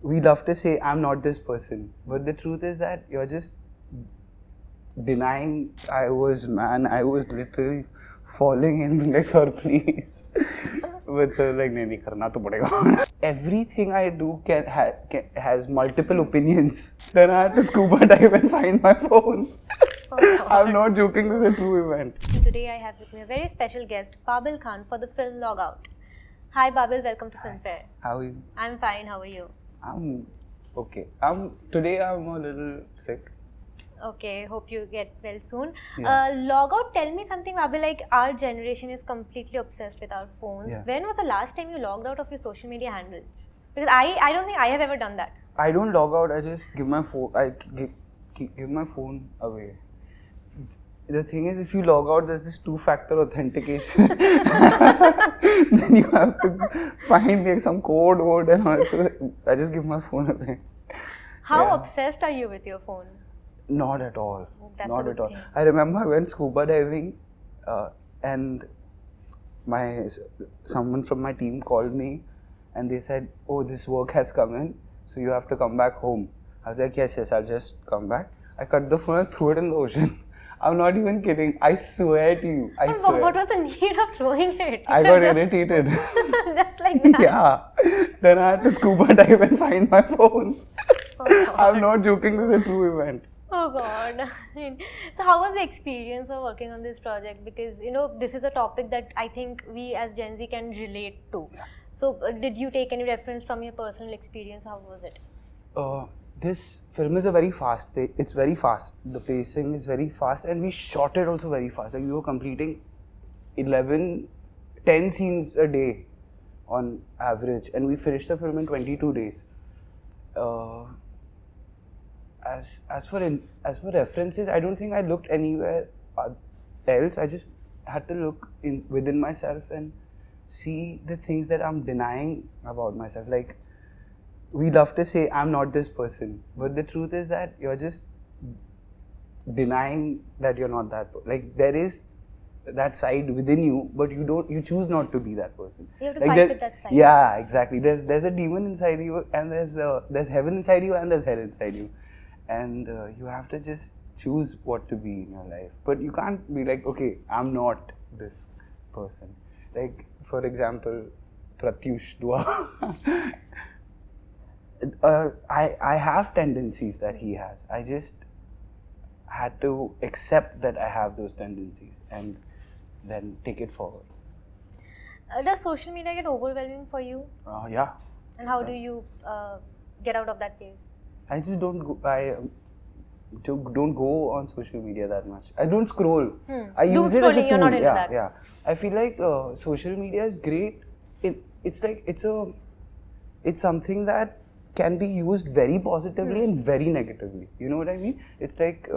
we love to say I'm not this person, but the truth is that you're just denying I was literally falling in like, sir, please. But sir, like, nahi karna to padega. Everything I do has multiple opinions. Then I had to scuba dive and find my phone. I'm not joking, this is a true event. Today I have with me a very special guest, Babil Khan, for the film Logout. Hi Babil, welcome to Filmfare. How are you? I'm fine, how are you? I'm okay. Today I'm a little sick. Okay, hope you get well soon. Yeah. Logout, tell me something, Babil, like our generation is completely obsessed with our phones. Yeah. When was the last time you logged out of your social media handles? Because I don't think I have ever done that. I don't log out, I just give my phone, give my phone away. The thing is, if you log out, there's this two-factor authentication. Then you have to find like some code and also I just give my phone away. How obsessed are you with your phone? Not at all. That's Not a at good all. thing. I remember I went scuba diving and someone from my team called me and they said, oh, this work has come in, so you have to come back home. I was like, yes, I'll just come back. I cut the phone and threw it in the ocean. I'm not even kidding. I swear to you. I swear. What was the need of throwing it? I got irritated. Just like that? Yeah. Then I had to scuba dive and find my phone. Oh, I'm not joking, this is a true event. Oh God. So how was the experience of working on this project? Because this is a topic that I think we as Gen Z can relate to. So did you take any reference from your personal experience? How was it? This film is a very fast pace. It's very fast. The pacing is very fast and we shot it also very fast. Like we were completing 10 scenes a day on average and we finished the film in 22 days. As for references, I don't think I looked anywhere else. I just had to look within myself and see the things that I'm denying about myself. Like, we love to say I'm not this person, but the truth is that you're just denying that you're not that person. Like, there is that side within you, but you choose not to be that person. You have to like fight with that side. Yeah, exactly. There's a demon inside you, and there's heaven inside you, and there's hell inside you, and you have to just choose what to be in your life. But you can't be like, okay, I'm not this person. Like, for example, Pratyush Dua. I have tendencies that he has. I just had to accept that I have those tendencies and then take it forward. Does social media get overwhelming for you? Yeah. And how do you get out of that phase? I just don't go. Don't go on social media that much. I don't scroll. I use it as a tool. You're not into that. Yeah. I feel like social media is great. It's something that can be used very positively and very negatively. You know what I mean? It's like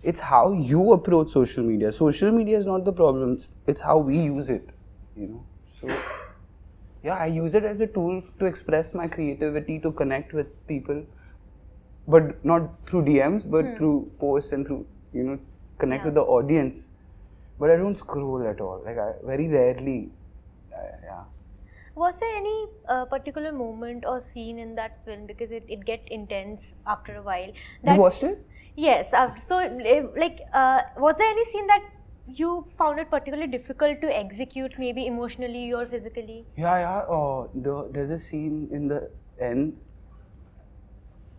it's how you approach social media. Social media is not the problem. It's how we use it. So yeah, I use it as a tool to express my creativity, to connect with people, but not through DMs, but through posts and through connect with the audience. But I don't scroll at all. Like I very rarely. Yeah. Was there any particular moment or scene in that film, because it get intense after a while? You watched it? Yes. Was there any scene that you found it particularly difficult to execute, maybe emotionally or physically? Yeah. There's a scene in the end.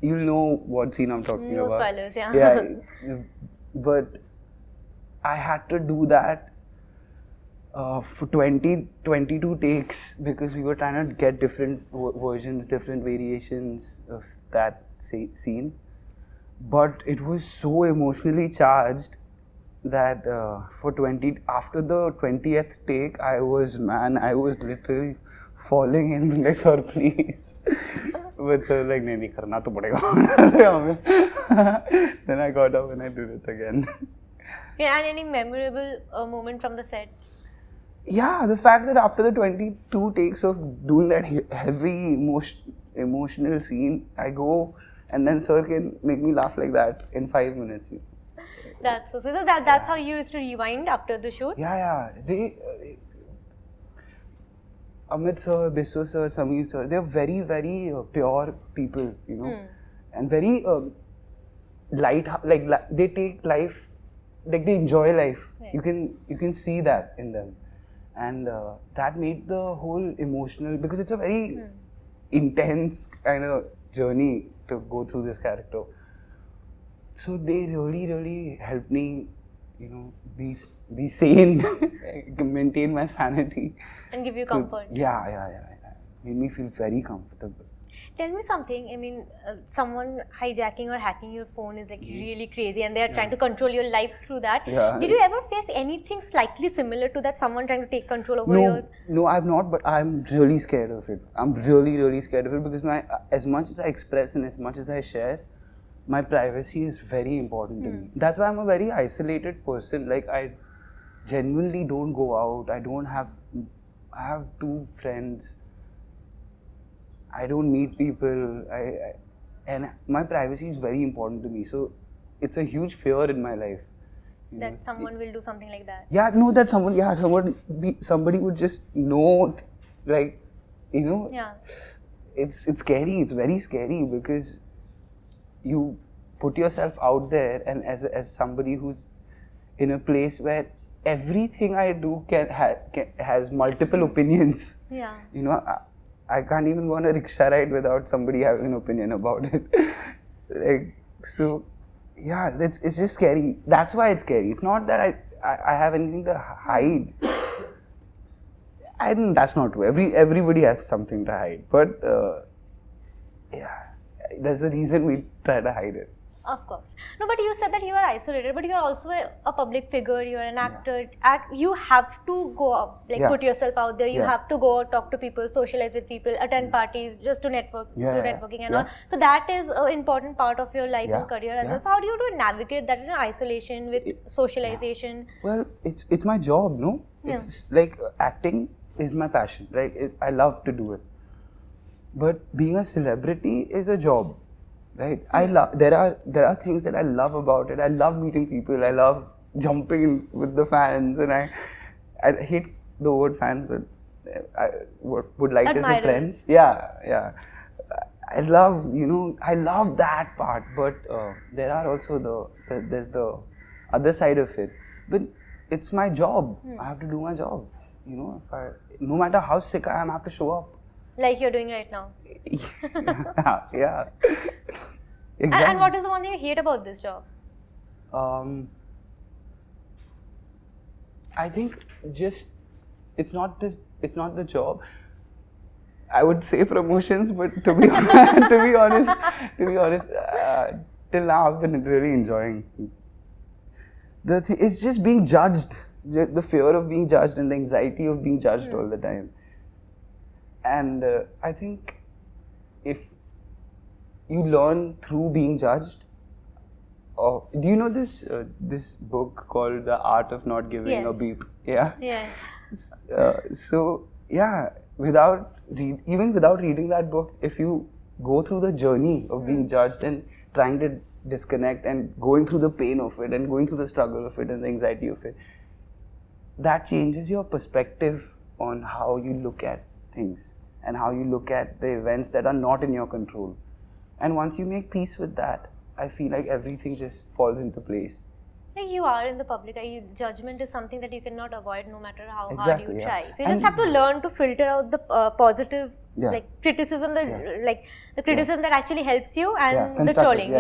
You'll know what scene I'm talking about. No spoilers, yeah. Yeah, but I had to do that for 22 takes because we were trying to get different versions, different variations of that scene. But it was so emotionally charged that after the 20th take, I was literally falling in like, sir, please. But sir, like, nahi karna to padega. Then I got up and I did it again. Yeah, and any memorable moment from the set? Yeah, the fact that after the 22 takes of doing that heavy emotional scene, I go and then sir can make me laugh like that in 5 minutes. That's so that's how you used to rewind after the shoot? Yeah. Amit sir, Biswa sir, Sameer sir, they're very, very pure people, you know, and very light, they take life, like they enjoy life. Right. You can see that in them, and that made the whole emotional, because it's a very intense kind of journey to go through this character. So they really, really helped me, you know, be sane, maintain my sanity. And give you comfort. Yeah. Made me feel very comfortable. Tell me something. I mean, someone hijacking or hacking your phone is like really crazy, and they are trying to control your life through that. Yeah, Did you ever face anything slightly similar to that? Someone trying to take control over your... No, I've not, but I'm really scared of it. I'm really, really scared of it, because as much as I express and as much as I share, my privacy is very important to me. That's why I'm a very isolated person. Like, I genuinely don't go out. I have 2 friends. I don't meet people. And my privacy is very important to me. So it's a huge fear in my life. That someone will do something like that. Yeah, no, that somebody would just know, like, you know. Yeah. It's scary. It's very scary, because you put yourself out there, and as somebody who's in a place where everything I do has multiple opinions. Yeah. You know, I can't even go on a rickshaw ride without somebody having an opinion about it. Like, so, yeah, it's just scary. That's why it's scary. It's not that I have anything to hide. And that's not true. Everybody has something to hide. But, yeah, there's a reason we try to hide it. Of course. No, but you said that you are isolated, but you are also a public figure, you are an actor. You have to go up, like put yourself out there. You have to go out, talk to people, socialize with people, attend parties, just to network, do networking and all. So that is an important part of your life and career as well. So how do you navigate that, isolation with socialization? Well, it's my job, no? It's like acting is my passion, right? I love to do it. But being a celebrity is a job. Right, there are things that I love about it. I love meeting people. I love jumping with the fans, and I hate the word fans, but I would like to say friends. Yeah. I love that part. But there are also there's the other side of it. But it's my job. I have to do my job. You know, no matter how sick I am, I have to show up. Like you're doing right now. Yeah. Exactly. And what is the one thing you hate about this job? I think it's not the job. I would say promotions, but to be honest, till now I've been really enjoying. It's just being judged, the fear of being judged and the anxiety of being judged all the time. And I think if you learn through being judged. Do you know this book called The Art of Not Giving a Beep? Yeah. Yes. So yeah, even without reading that book, if you go through the journey of being judged and trying to disconnect and going through the pain of it and going through the struggle of it and the anxiety of it, that changes your perspective on how you look at things and how you look at the events that are not in your control. And once you make peace with that, I feel like everything just falls into place. Like you are in the public eye, judgment is something that you cannot avoid no matter how hard you try. So you just have to learn to filter out the positive criticism, the criticism that actually helps you, and the trolling.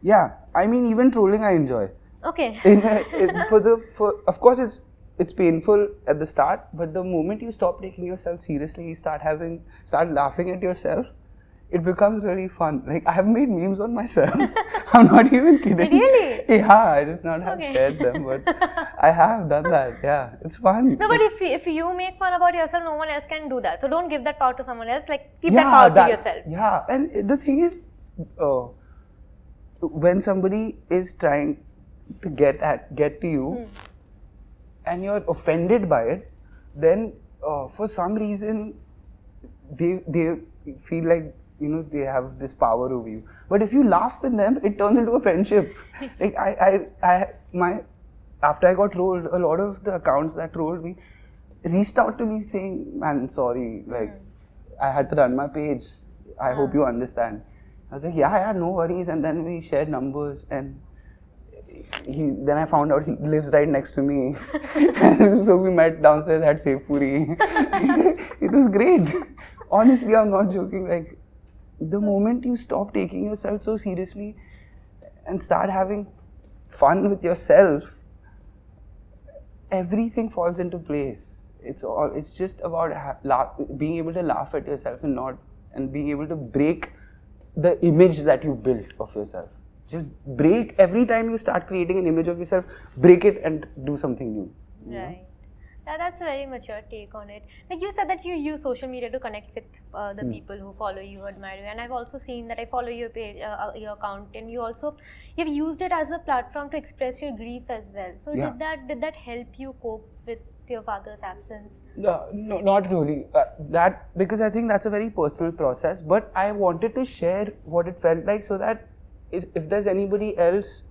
Yeah, I mean, even trolling I enjoy. Okay. Of course it's painful at the start, but the moment you stop taking yourself seriously, you start laughing at yourself, it becomes really fun. Like, I have made memes on myself. I'm not even kidding. Really? Yeah, I just not have shared them, but I have done that. Yeah, it's fun. No, but if you make fun about yourself, no one else can do that. So don't give that power to someone else. Like, keep that power to yourself. Yeah, and the thing is, when somebody is trying to get to you, and you're offended by it, then for some reason they feel like, you know, they have this power over you. But if you laugh with them, it turns into a friendship. Like after I got trolled, a lot of the accounts that trolled me, reached out to me saying, man, sorry, like, I had to run my page. I hope you understand. I was like, yeah, no worries. And then we shared numbers, and then I found out he lives right next to me. So we met downstairs, had Sev Puri. It was great. Honestly, I'm not joking. Like, the moment you stop taking yourself so seriously and start having fun with yourself, everything falls into place. It's just about being able to laugh at yourself and being able to break the image that you've built of yourself. Just break, every time you start creating an image of yourself, break it and do something new. Right. That's a very mature take on it. Like you said that you use social media to connect with the people who follow you, admire you, and I've also seen that I follow your page, your account, and you've used it as a platform to express your grief as well. So did that help you cope with your father's absence? No, not really. Because I think that's a very personal process. But I wanted to share what it felt like, so that if there's anybody else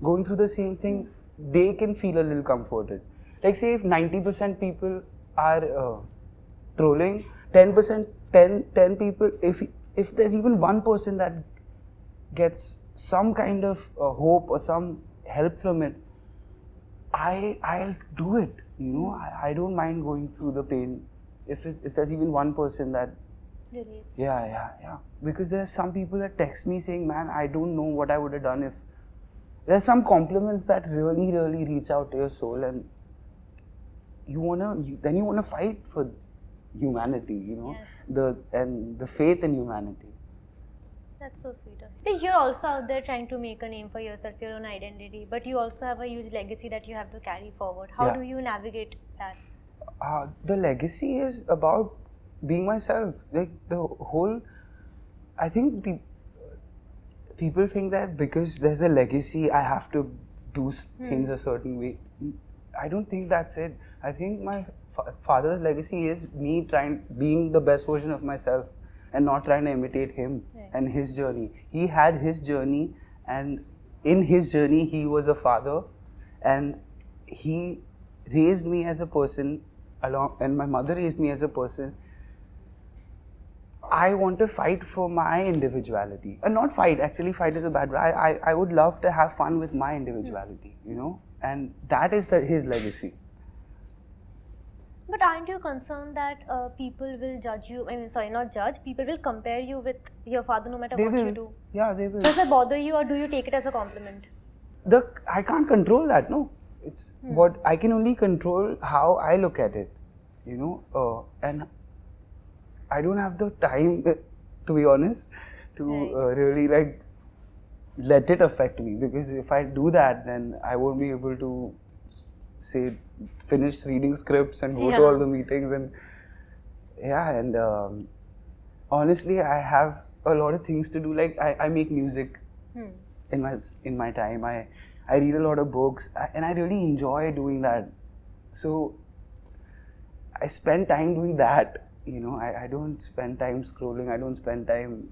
going through the same thing, they can feel a little comforted. Like, say if 90% people are trolling, 10 people, if there's even one person that gets some kind of hope or some help from it, I'll do it. You know, I don't mind going through the pain if there's even one person that relates. Yeah. Because there's some people that text me saying, man, I don't know what I would have done if. There's some compliments that really, really reach out to your soul, and you wanna fight for humanity, you know, yes. the faith in humanity. That's so sweet. Like, you're also out there trying to make a name for yourself, your own identity, but you also have a huge legacy that you have to carry forward. How do you navigate that? The legacy is about being myself. Like, the whole, I think people think that because there's a legacy, I have to do things a certain way. I don't think that's it. I think my father's legacy is me being the best version of myself and not trying to imitate him and his journey. He had his journey, and in his journey, he was a father, and he raised me as a person and my mother raised me as a person. I want to fight for my individuality. Not fight, actually fight is a bad word. I would love to have fun with my individuality, you know, and that is his legacy. But aren't you concerned that people will judge you? Not judge, people will compare you with your father no matter what you do? Yeah, they will. Does that bother you, or do you take it as a compliment? I can't control that, no. It's what I can only control how I look at it, you know, and I don't have the time, to be honest, to really like let it affect me, because if I do that, then I won't be able to finish reading scripts and go to all the meetings and honestly, I have a lot of things to do. Like, I make music in my time. I read a lot of books, and I really enjoy doing that. So I spend time doing that. You know, I don't spend time scrolling. I don't spend time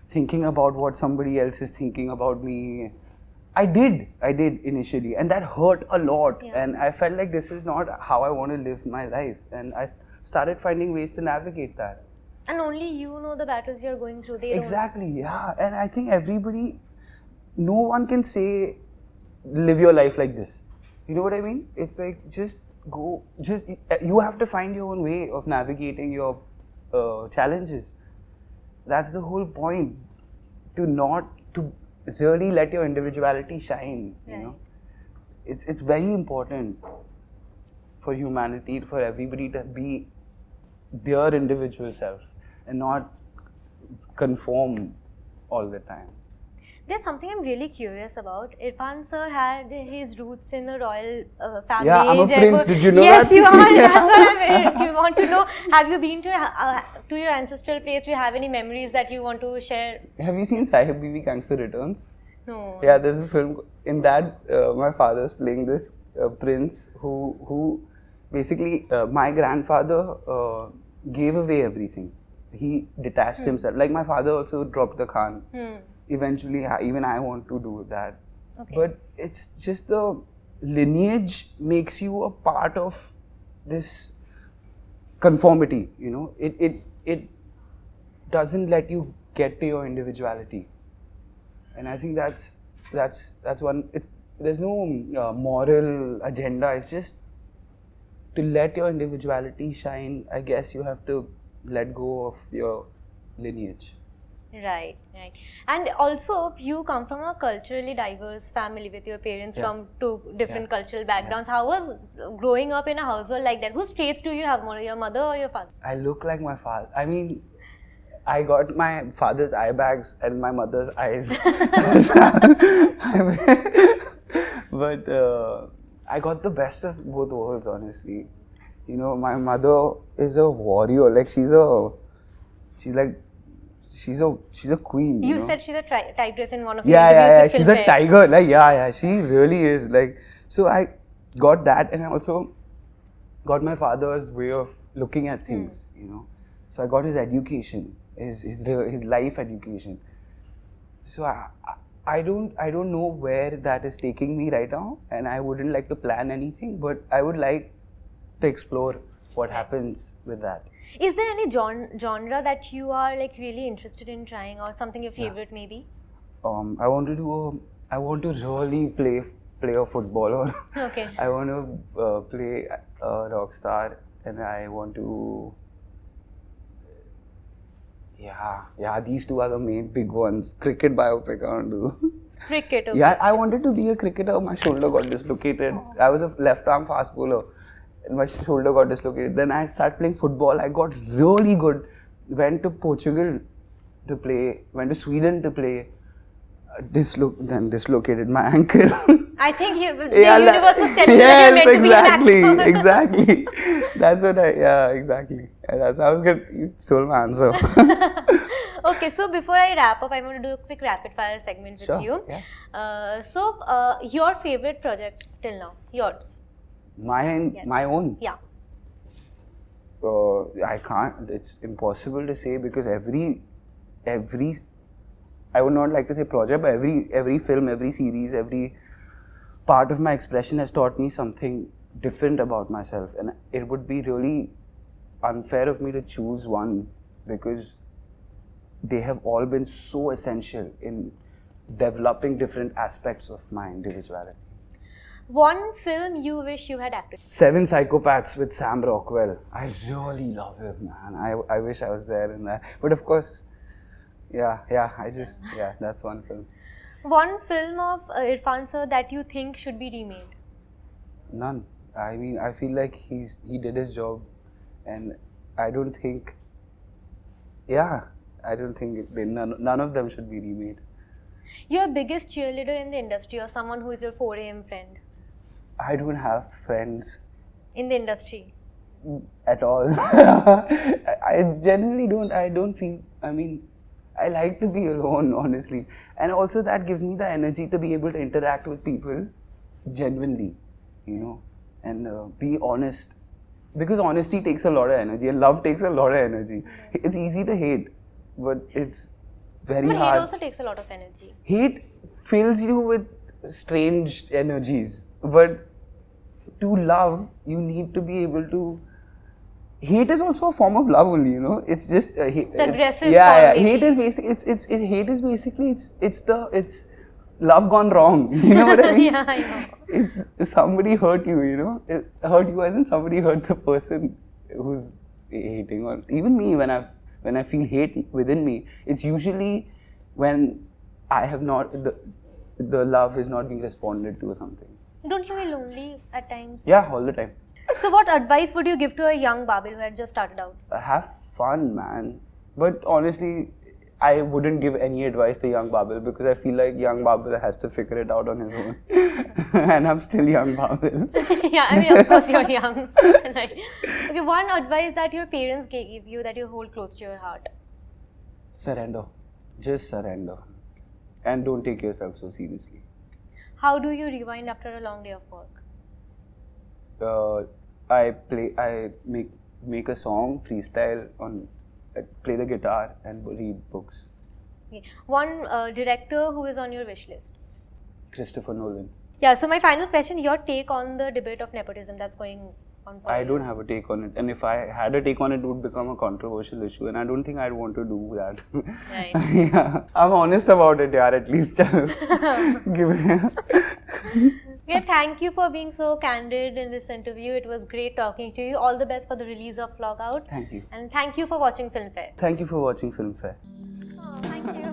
thinking about what somebody else is thinking about me. I did initially, and that hurt a lot. And I felt like this is not how I want to live my life. And I started finding ways to navigate that. And only you know the battles you're going through. They exactly, yeah. And I think no one can say, live your life like this. You know what I mean? It's like, you have to find your own way of navigating your challenges. That's the whole point. To really let your individuality shine, you know. It's very important for humanity, for everybody to be their individual self and not conform all the time. There's something I'm really curious about. Irfan sir had his roots in a royal family. Yeah, I'm a prince. Did you know that? Yes, you are. Yeah. That's what I want to know. Have you been to your ancestral place? Do you have any memories that you want to share? Have you seen Sahib Bibi Gangster Returns? No. Yeah, there's a film. In that, my father's playing this prince who basically, my grandfather gave away everything. He detached himself. Like, my father also dropped the Khan. Eventually, even I want to do that. Okay. But it's just the lineage makes you a part of this conformity, it doesn't let you get to your individuality. And I think that's one. There's no moral agenda. It's just to let your individuality shine. I guess you have to let go of your lineage. Right. And also, you come from a culturally diverse family with your parents from two different cultural backgrounds. How was growing up in a household like that? Whose traits do you have more, your mother or your father? I look like my father. I mean, I got my father's eye bags and my mother's eyes. But I got the best of both worlds, honestly. My mother is a warrior. Like she's a queen. You said she's a tigress in one of your interviews with she's a Filmfare. tiger. Like she really is. Like, so I got that, and I also got my father's way of looking at things. So I got his education, his life education. So I don't know where that is taking me right now, and I wouldn't like to plan anything, but I would like to explore what happens with that. Is there any genre that you are like really interested in trying, or something your favorite maybe? I want to really play a footballer. Okay. I want to play a rock star, and I want to. Yeah, these two are the main big ones. Cricket biopic I want to do. Cricket, okay. Yeah, I wanted to be a cricketer. My shoulder got dislocated. I was a left arm fast bowler. My shoulder got dislocated. Then I started playing football. I got really good. Went to Portugal to play. Went to Sweden to play. Then dislocated my ankle. I think the universe was telling you that you're meant to be an actor. Exactly. That's what exactly. That's I was good. You stole my answer. Okay, so before I wrap up, I want to do a quick rapid fire segment with you. Yeah. So, your favorite project till now? Yours? My own? Yeah. I can't. It's impossible to say because every I would not like to say project, but every film, every series, every part of my expression has taught me something different about myself, and it would be really unfair of me to choose one because they have all been so essential in developing different aspects of my individuality. One film you wish you had acted? 7 Psychopaths with Sam Rockwell. I really love him, man. I wish I was there in that. But of course, that's one film. One film of Irrfan sir that you think should be remade? None. I mean, I feel like he did his job, and I don't think. None of them should be remade. Your biggest cheerleader in the industry, or someone who is your 4 a.m. friend? I don't have friends in the industry at all. I generally don't. I don't feel. I mean, I like to be alone, honestly, and also that gives me the energy to be able to interact with people genuinely, and be honest. Because honesty takes a lot of energy, and love takes a lot of energy. It's easy to hate, but it's very hard. But hate also takes a lot of energy. Hate fills you with strange energies, but to love, you need to be able to. Hate is also a form of love only, It's just the aggressive form. Maybe. Hate is basically hate is basically it's love gone wrong. You know what I mean? Yeah, I know. It's somebody hurt you, It hurt you as in somebody hurt the person who's hating. Or even me, when I feel hate within me, it's usually when I have not the love is not being responded to or something. Don't you feel lonely at times? Yeah, all the time. So what advice would you give to a young Babil who had just started out? Have fun, man. But honestly, I wouldn't give any advice to young Babil because I feel like young Babil has to figure it out on his own. And I'm still young Babil. Yeah, I mean, of course you're young. Right. Okay, one advice that your parents gave you that you hold close to your heart? Surrender. Just surrender. And don't take yourself so seriously. How do you rewind after a long day of work? I make a song, freestyle, I play the guitar and read books. Okay. One director who is on your wish list? Christopher Nolan. Yeah, so my final question, your take on the debate of nepotism that's going on I followers? don't have a take on it, and if I had a take on it, it would become a controversial issue, and I don't think I'd want to do that. Right. Yeah, I'm honest about it, yaar. At least give it. Yeah, thank you for being so candid in this interview. It was great talking to you. All the best for the release of Logout. Thank you. And thank you for watching Filmfare. Thank you for watching Filmfare. Oh, thank you.